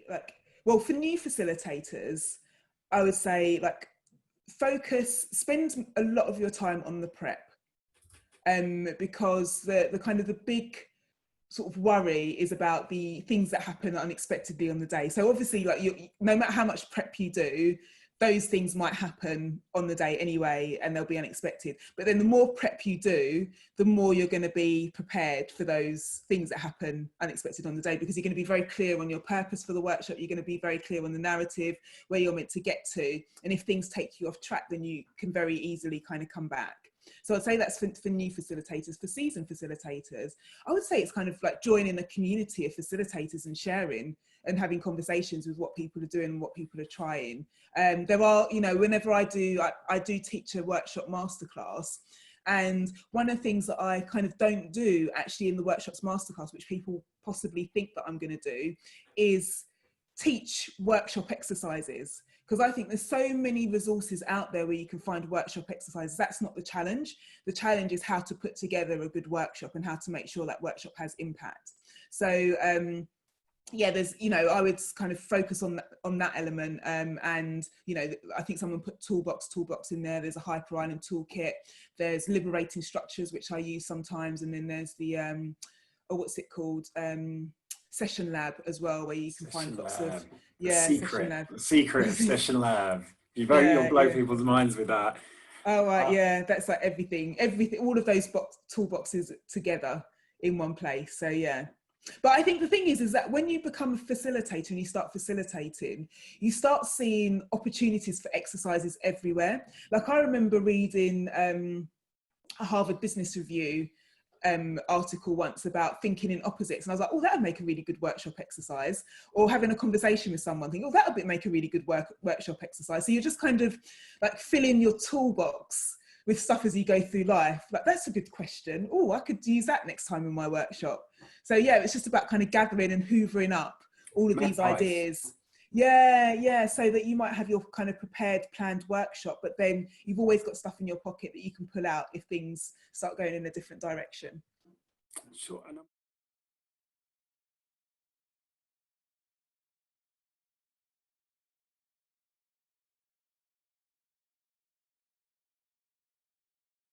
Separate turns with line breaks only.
like, well, for new facilitators, I would say like spend a lot of your time on the prep, because the kind of the big sort of worry is about the things that happen unexpectedly on the day. So obviously, like, no matter how much prep you do, those things might happen on the day anyway, and they'll be unexpected. But then the more prep you do, the more you're going to be prepared for those things that happen unexpected on the day, because you're going to be very clear on your purpose for the workshop. You're going to be very clear on the narrative, where you're meant to get to. And if things take you off track, then you can very easily kind of come back. So I'd say that's for new facilitators. For seasoned facilitators, I would say it's kind of like joining a community of facilitators and sharing and having conversations with what people are doing and what people are trying. There are, you know, whenever I do teach a workshop masterclass, and one of the things that I kind of don't do actually in the workshops masterclass, which people possibly think that I'm going to do, is teach workshop exercises. Because I think there's so many resources out there where you can find workshop exercises. That's not the challenge. The challenge is how to put together a good workshop and how to make sure that workshop has impact. So yeah, there's, you know, I would kind of focus on that element. And, you know, I think someone put toolbox in there. There's a Hyper Island toolkit. There's liberating structures, which I use sometimes. And then there's the, what's it called? Session lab as well, where you can find lots of, yeah,
secret session lab. You'll blow people's minds with that.
Oh, right, yeah, that's like everything, all of those toolboxes together in one place. So yeah. But I think the thing is that when you become a facilitator and you start facilitating, you start seeing opportunities for exercises everywhere. Like I remember reading a Harvard Business Review article once about thinking in opposites, and I was like, oh, that would make a really good workshop exercise. Or having a conversation with someone, thinking, oh, that would make a really good workshop exercise. So you're just kind of like filling your toolbox with stuff as you go through life. Like, that's a good question. Oh, I could use that next time in my workshop. So yeah, it's just about kind of gathering and hoovering up all of these ideas. Yeah, so that you might have your kind of prepared, planned workshop, but then you've always got stuff in your pocket that you can pull out if things start going in a different direction.
Sure.